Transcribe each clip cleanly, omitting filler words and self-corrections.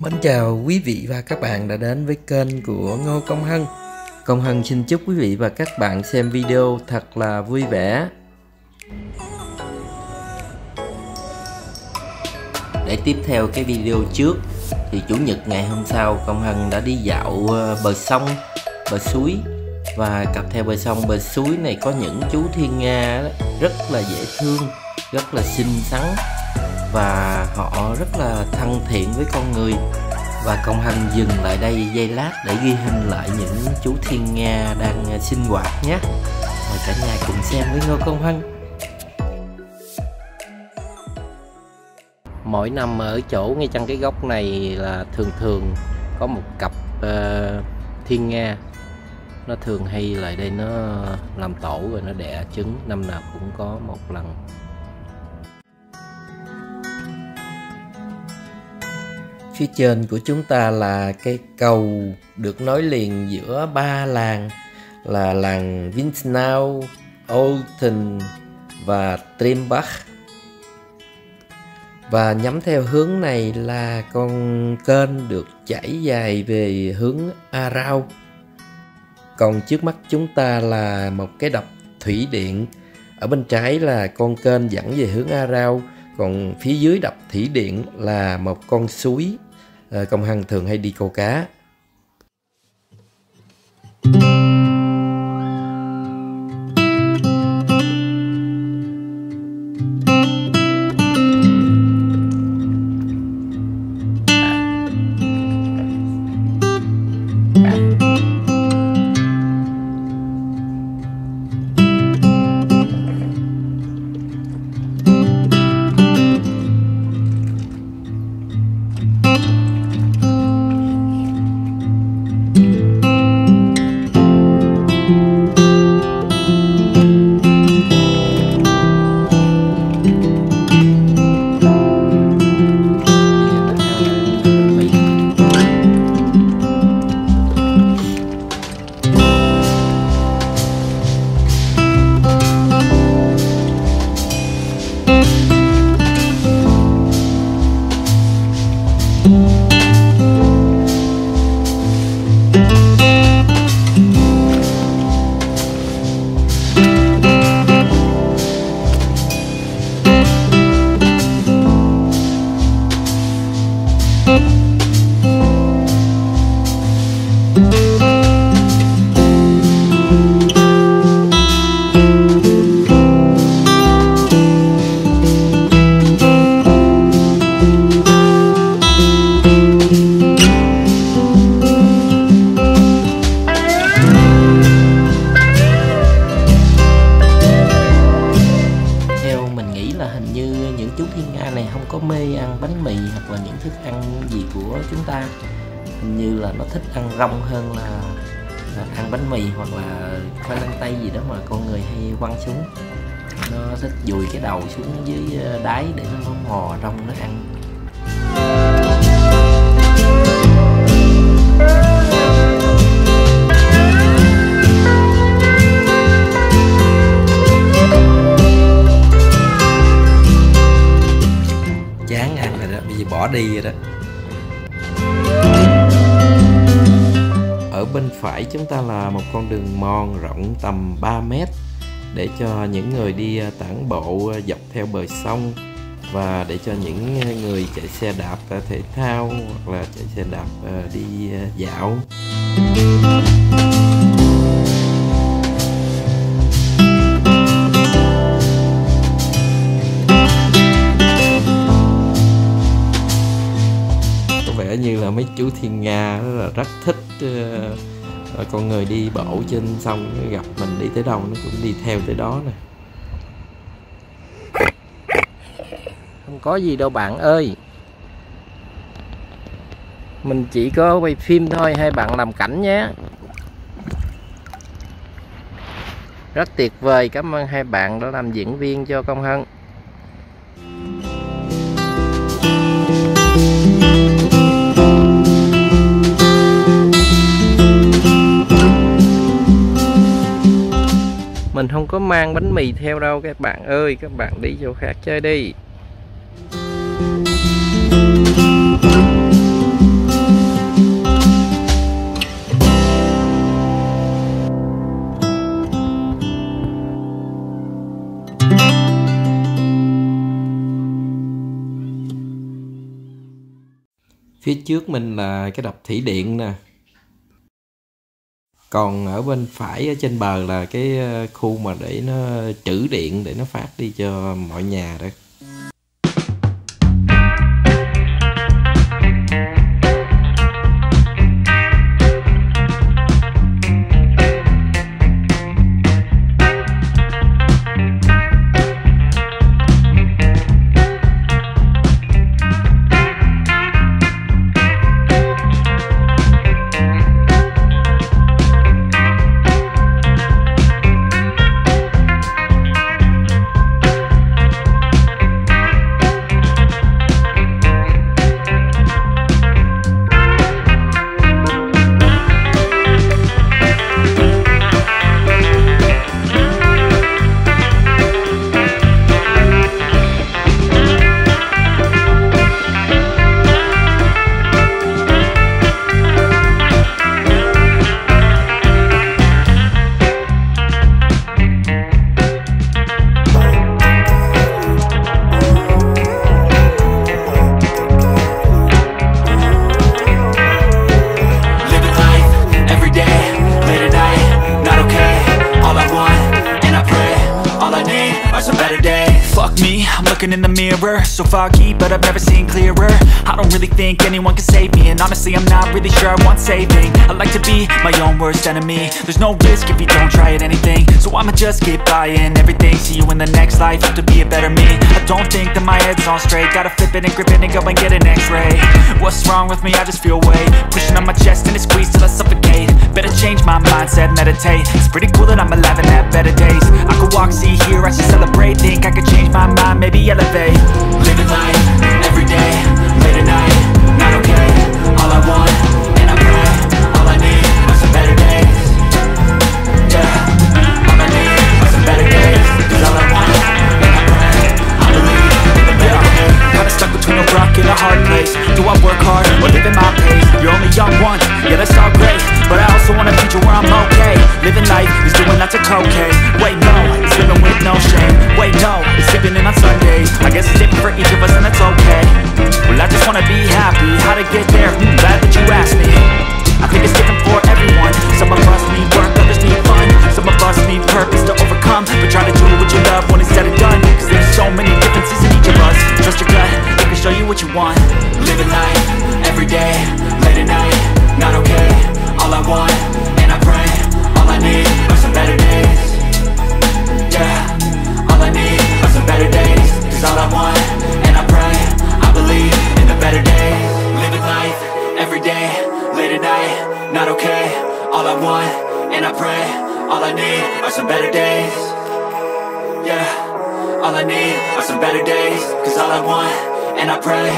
Mến chào quý vị và các bạn đã đến với kênh của Ngô Công Hân. Công Hân xin chúc quý vị và các bạn xem video thật là vui vẻ. Để tiếp theo cái video trước thì chủ nhật ngày hôm sau Công Hân đã đi dạo bờ sông, bờ suối. Và cặp theo bờ sông, bờ suối này có những chú thiên nga rất là dễ thương, rất là xinh xắn. Và họ rất là thân thiện với con người. Và Công Hân dừng lại đây giây lát để ghi hình lại những chú thiên nga đang sinh hoạt nhé. Mời cả nhà cùng xem với Ngô Công Hân. Mỗi năm ở chỗ ngay chân cái góc này là thường có một cặp thiên nga. Nó thường hay lại đây nó làm tổ rồi nó đẻ trứng, năm nào cũng có một lần. Phía trên của chúng ta là cây cầu được nối liền giữa ba làng là làng Witznau, Olten và Trimbach. Và nhắm theo hướng này là con kênh được chảy dài về hướng Aarau. Còn trước mắt chúng ta là một cái đập thủy điện. Ở bên trái là con kênh dẫn về hướng Aarau, còn phía dưới đập thủy điện là một con suối. Công Hân thường hay đi câu cá. Có mê ăn bánh mì hoặc là những thức ăn gì của chúng ta. Hình như là nó thích ăn rong hơn là ăn bánh mì hoặc là khoai lang tây gì đó mà con người hay quăng xuống. Nó thích dùi cái đầu xuống dưới đáy để nó mò rong nó ăn. Chán ăn rồi đó, bây giờ bỏ đi rồi đó. Ở bên phải chúng ta là một con đường mòn rộng tầm 3 mét để cho những người đi tản bộ dọc theo bờ sông và để cho những người chạy xe đạp thể thao hoặc là chạy xe đạp đi dạo. Như là mấy chú thiên nga là rất thích con người đi bộ trên sông, gặp mình đi tới đâu nó cũng đi theo tới đó nè. Không có gì đâu bạn ơi, mình chỉ có quay phim thôi, hai bạn làm cảnh nhé. Rất tuyệt vời, cảm ơn hai bạn đã làm diễn viên cho Công Hân. Mình không có mang bánh mì theo đâu các bạn ơi, các bạn đi chỗ khác chơi đi. Phía trước mình là cái đập thủy điện nè. Còn ở bên phải ở trên bờ là cái khu mà để nó trữ điện để nó phát đi cho mọi nhà đó. Looking in the mirror, so foggy, but I've never seen clearer. I don't really think anyone can save me, and honestly I'm not really sure I want saving. I like to be my own worst enemy. There's no risk if you don't try at anything, so I'ma just keep buying everything. See you in the next life, have to be a better me. I don't think that my head's on straight, gotta flip it and grip it and go and get an x-ray. What's wrong with me? I just feel weight pushing on my chest and it squeezes till I suffocate. Better change my mindset, meditate. It's pretty cool that I'm alive and have better days. I could walk, see, hear, I should celebrate. Think I could change my mind, maybe elevate. Living life, every day, late at night, not okay. All I want, and I pray, all I need are some better days. Yeah, all I need are some better days. Cause all I want, and I pray, I believe in the better days. Kinda stuck between a rock and a hard place. Do I work hard, or live at my pace? You're only young once, yeah that's all great, but I also want a future where I'm okay. Living life is doing lots of cocaine. Wait no, it's living with no shame. Wait no, it's sleeping in on Sundays. I guess it's different for each of us and that's okay. Well I just wanna be happy, how to get there? Glad that you asked me. I think it's different for everyone. Some of us need work, others need fun. Some of us need purpose to overcome, but try to do what you love when it's said and done. Cause there's so many differences in each of us. Trust your gut, it can show you what you want. Living life, every day, late at night, not okay. All I want, and I pray, all I need are some better days. Yeah, all I need are some better days. Cause all I want, and I pray, I believe in the better days. Living life, every day, late at night, not okay. All I want, and I pray, all I need are some better days. Yeah, all I need are some better days. Cause all I want, and I pray,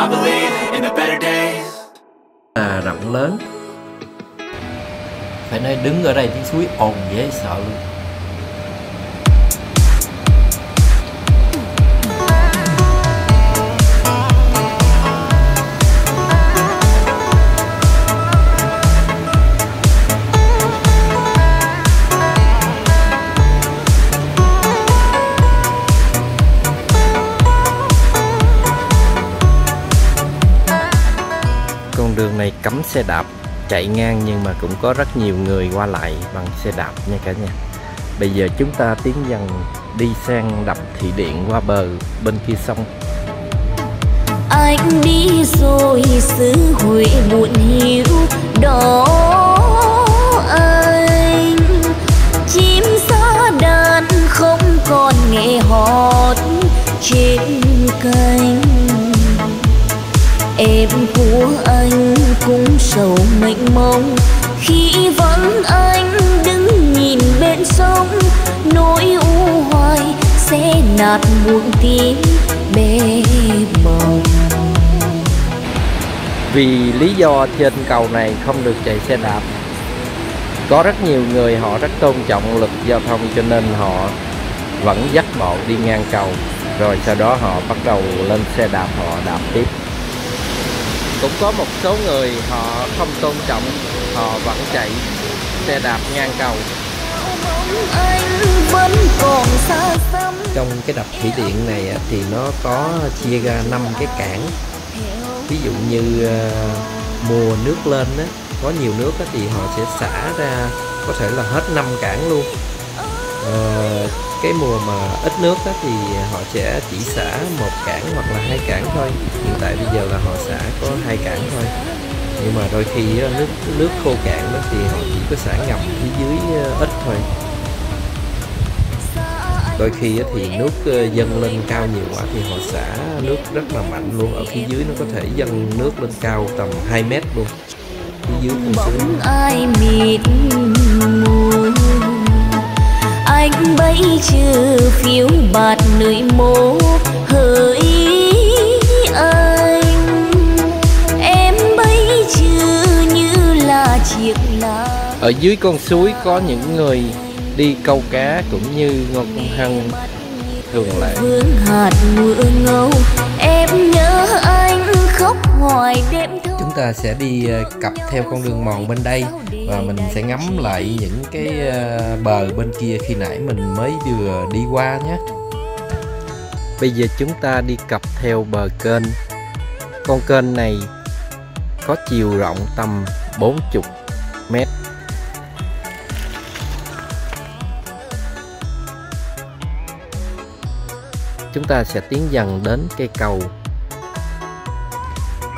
I believe in the better days. Rộng lớn, phải nói đứng ở đây tiếng suối ồn dễ sợ luôn. Con đường này cấm xe đạp chạy ngang, nhưng mà cũng có rất nhiều người qua lại bằng xe đạp nha cả nhà. Bây giờ chúng ta tiến dần đi sang đập thủy điện qua bờ bên kia sông. Anh đi rồi xứ Huế buồn hiu đó anh, chim sa đàn không còn nghe hót trên cánh. Em của anh cũng sầu mênh mông khi vắng anh đứng nhìn bên sông. Nỗi u hoài sẽ nạt muộn tim bê bồng. Vì lý do trên cầu này không được chạy xe đạp, có rất nhiều người họ rất tôn trọng luật giao thông, cho nên họ vẫn dắt bộ đi ngang cầu, rồi sau đó họ bắt đầu lên xe đạp họ đạp tiếp. Cũng có một số người họ không tôn trọng, họ vẫn chạy xe đạp ngang cầu. Trong cái đập thủy điện này thì nó có chia ra 5 cái cảng. ví dụ như mùa nước lên á, có nhiều nước á, thì họ sẽ xả ra có thể là hết 5 cảng luôn. Cái mùa mà ít nước á, thì họ sẽ chỉ xả 1 cảng hoặc là 2 cảng thôi. Hiện tại bây giờ là họ xả có 2 cảng thôi, nhưng mà đôi khi nước khô cạn đó thì họ chỉ có xả ngầm phía dưới ít thôi. Đôi khi thì nước dâng lên cao nhiều quá thì họ xả nước rất là mạnh luôn, ở phía dưới nó có thể dâng nước lên cao tầm 2 mét luôn, phía dưới không xuống. Ai mịt mù anh bấy trừ phiếu bạt nơi mố hỡi anh, em bấy trừ như là chiếc lá. Ở dưới con suối có những người đi câu cá cũng như Ngô Công Hân thường lệ. Vương hạt mưa ngâu em nhớ anh khóc hoài đêm thâu. Chúng ta sẽ đi cặp theo con đường mòn bên đây và mình sẽ ngắm lại những cái bờ bên kia khi nãy mình mới vừa đi qua nhé. Bây giờ chúng ta đi cặp theo bờ kênh. Con kênh này có chiều rộng tầm 40 mét. Chúng ta sẽ tiến dần đến cây cầu.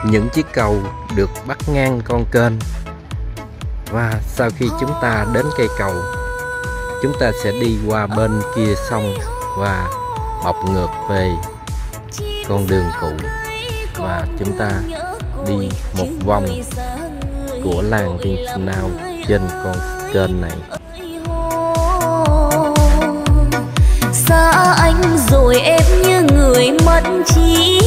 Những chiếc cầu được bắt ngang con kênh. Và sau khi chúng ta đến cây cầu, chúng ta sẽ đi qua bên kia sông và bọc ngược về con đường cũ. Và chúng ta đi một vòng của làng Vietnam trên con kênh này. Xa anh rồi em như người mất trí,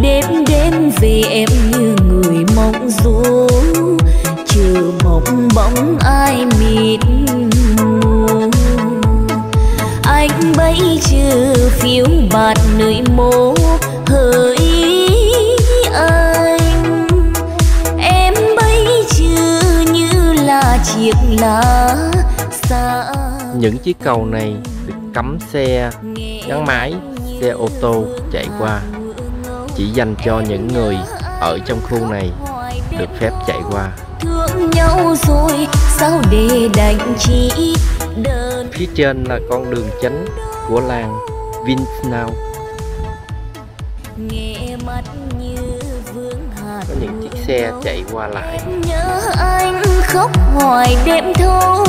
đêm đêm về em như người mộng du, chờ mộng bóng ai mịt mù. Anh bấy trừ phiếu bạt nơi mố hỡi anh, em bấy trừ như là chiếc lá xa. Những chiếc cầu này được cấm xe gắn máy, xe ô tô chạy qua, chỉ dành cho những người ở trong khu này được phép chạy qua. Thương nhau rồi sao để đành chỉ đơn. Phía trên là con đường chính của làng Vietnam. Có những chiếc xe chạy qua lại. Nhớ anh khóc hoài đêm thâu,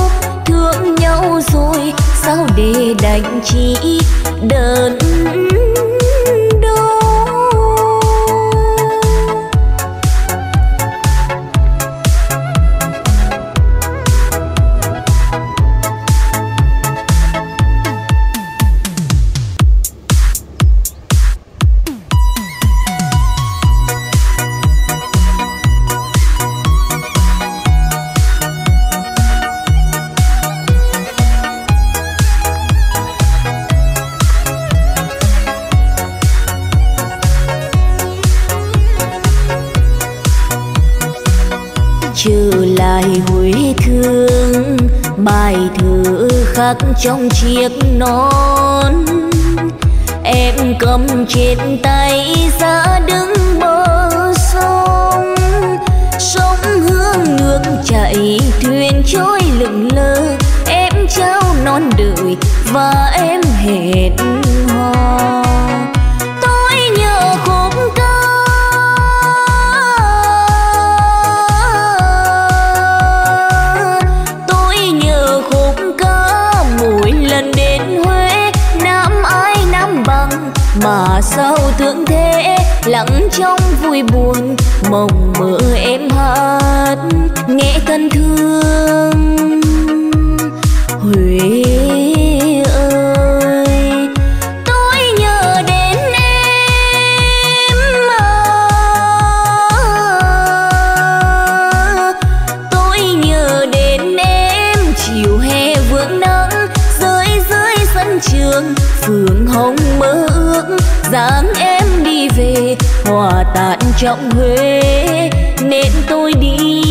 thương nhau rồi sao để đành chỉ đơn đôi. Trở lại Huế thương, bài thơ khắc trong chiếc nón. Em cầm trên tay ra đứng bờ sông, sông hương nước chảy thuyền trôi lững lờ. Em trao non đời và em hẹn hò. Tôi nhớ khúc ca mà sao thương thế, lặng trong vui buồn mộng mơ em hát nghe thân thương. Huế ơi tôi nhớ đến em tôi nhớ đến em. Chiều hè vượng nắng rơi dưới sân trường, phượng hồng mơ ước dáng em đi về hòa tàn trong Huế nên tôi đi